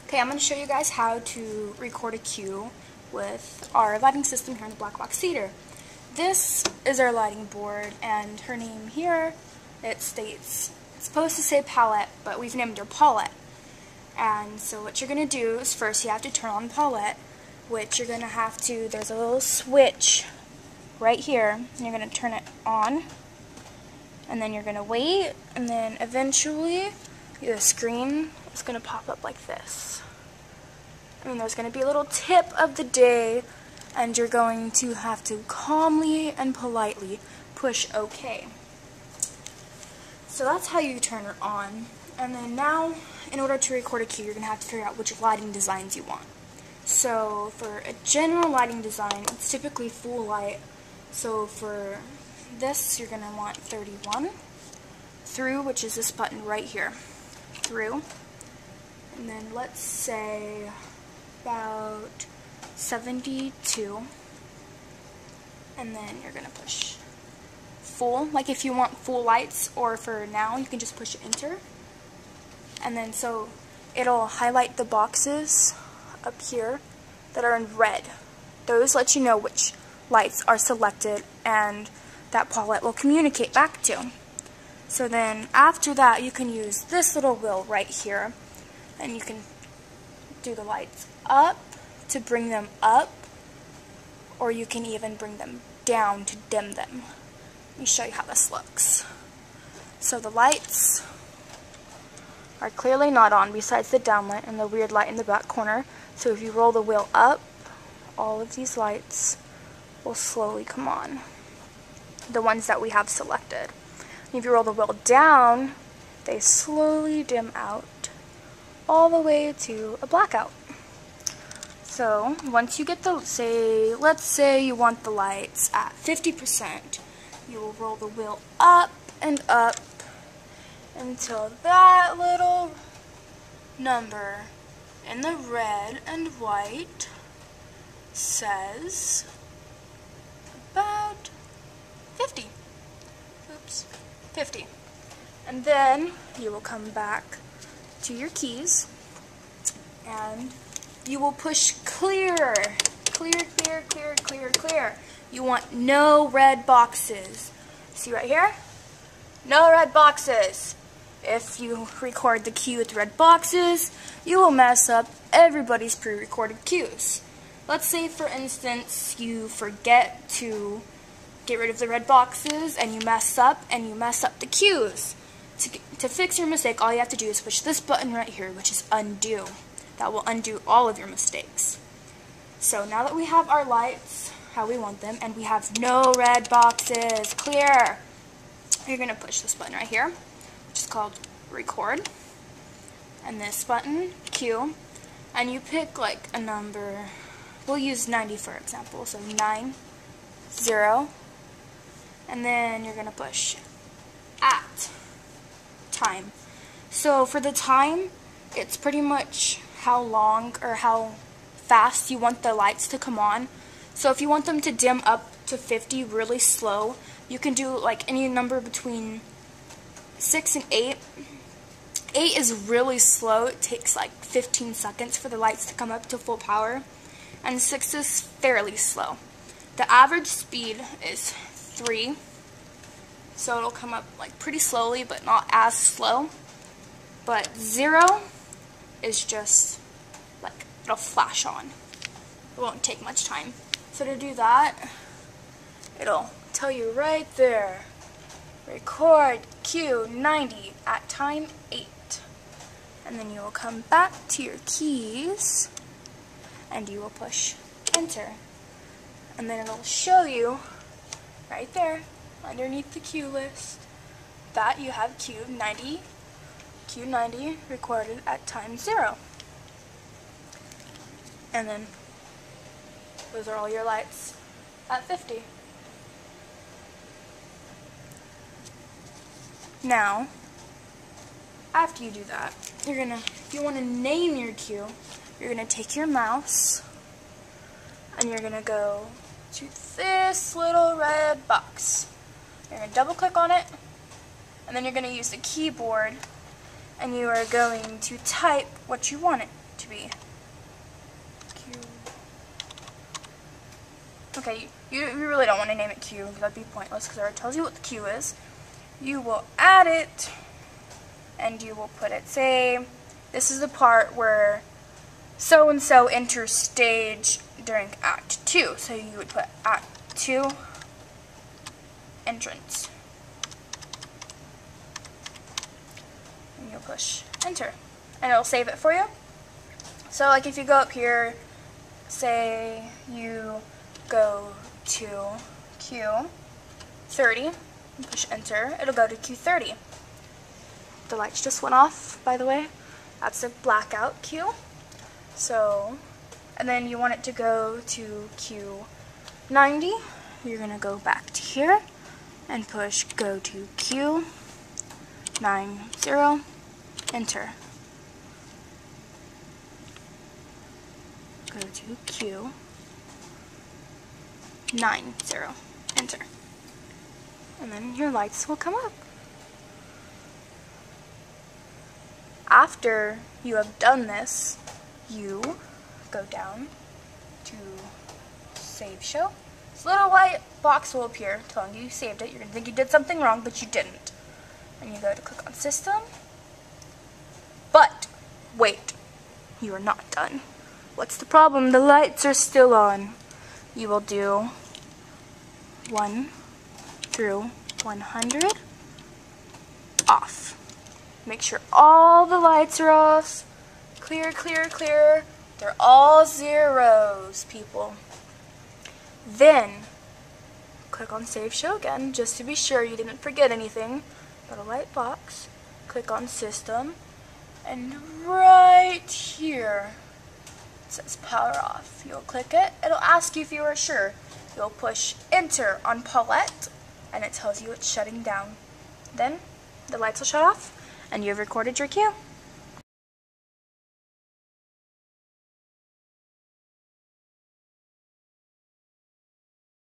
Okay, I'm going to show you guys how to record a cue with our lighting system here in the Black Box Theater. This is our lighting board, and her name here, it states, it's supposed to say Paulette, but we've named her Paulette. And so what you're going to do is first you have to turn on Paulette, which you're going to have to, there's a little switch right here, and you're going to turn it on, and then you're going to wait, and then eventually the screen is going to pop up like this. And there's going to be a little tip of the day, and you're going to have to calmly and politely push OK. So that's how you turn it on. And then now, in order to record a cue, you're going to have to figure out which lighting designs you want. So for a general lighting design, it's typically full light. So for this, you're going to want 31 through, which is this button right here, through. And then let's say about 72. And then you're going to push full, like if you want full lights, or for now, you can just push enter. And then so it'll highlight the boxes up here that are in red. Those let you know which lights are selected and that Paulette will communicate back to. So then after that, you can use this little wheel right here, and you can do the lights up to bring them up, or you can even bring them down to dim them. Let me show you how this looks. So the lights are clearly not on besides the downlight and the weird light in the back corner. So if you roll the wheel up, all of these lights will slowly come on, the ones that we have selected. And if you roll the wheel down, they slowly dim out all the way to a blackout. So once you get the, let's say you want the lights at 50%, you will roll the wheel up and up until that little number in the red and white says about 50. Oops, 50. And then you will come back to your keys and you will push clear. Clear, clear, clear, clear, clear. You want no red boxes. See right here? No red boxes. If you record the cue with red boxes, you will mess up everybody's pre-recorded cues. Let's say, for instance, you forget to get rid of the red boxes and you mess up the cues. To fix your mistake, all you have to do is push this button right here, which is undo. That will undo all of your mistakes. So now that we have our lights how we want them, and we have no red boxes, clear, you're going to push this button right here, which is called record, and this button, cue, and you pick like a number. We'll use 90 for example, so 90, and then you're going to push at time. So for the time, it's pretty much how long or how fast you want the lights to come on. So if you want them to dim up to 50 really slow, you can do like any number between 6 and 8. 8 is really slow. It takes like 15 seconds for the lights to come up to full power. And 6 is fairly slow. The average speed is 3. So it'll come up like pretty slowly, but not as slow. But 0 is just like, it'll flash on. It won't take much time. So to do that, it'll tell you right there, record cue 90 at time 8. And then you will come back to your keys and you will push enter. And then it'll show you right there underneath the cue list that you have cue 90 recorded at time 0. And then those are all your lights at 50. Now, after you do that, you're gonna, if you want to name your cue, you're gonna take your mouse and you're gonna go to this little red box. You're gonna double click on it, and then you're gonna use the keyboard and you are going to type what you want it to to be Q. Okay, you really don't want to name it Q, that'd be pointless because it already tells you what the Q is. You will add it, and you will put it, say, this is the part where so-and-so enters stage during Act 2. So you would put Act 2, entrance. And you'll push enter. And it'll save it for you. So like if you go up here, say you go to Q30, and push enter, it'll go to Q30. The lights just went off, by the way. That's a blackout Q. So, and then you want it to go to Q90. You're going to go back to here and push go to Q90, enter. Go to Q90, enter. And then your lights will come up. After you have done this, you go down to Save Show. This little white box will appear telling you saved it. You're going to think you did something wrong, but you didn't. And you go to click on System. But, wait, you are not done. What's the problem? The lights are still on. You will do 1 through 100 off. Make sure all the lights are off. Clear, clear, clear. They're all zeros, people. Then, click on Save Show again, just to be sure you didn't forget anything. Go to Light Box, click on System, and right here, it says Power Off. You'll click it. It'll ask you if you are sure. You'll push Enter on Paulette, and it tells you it's shutting down. Then, the lights will shut off, and you've recorded your cue.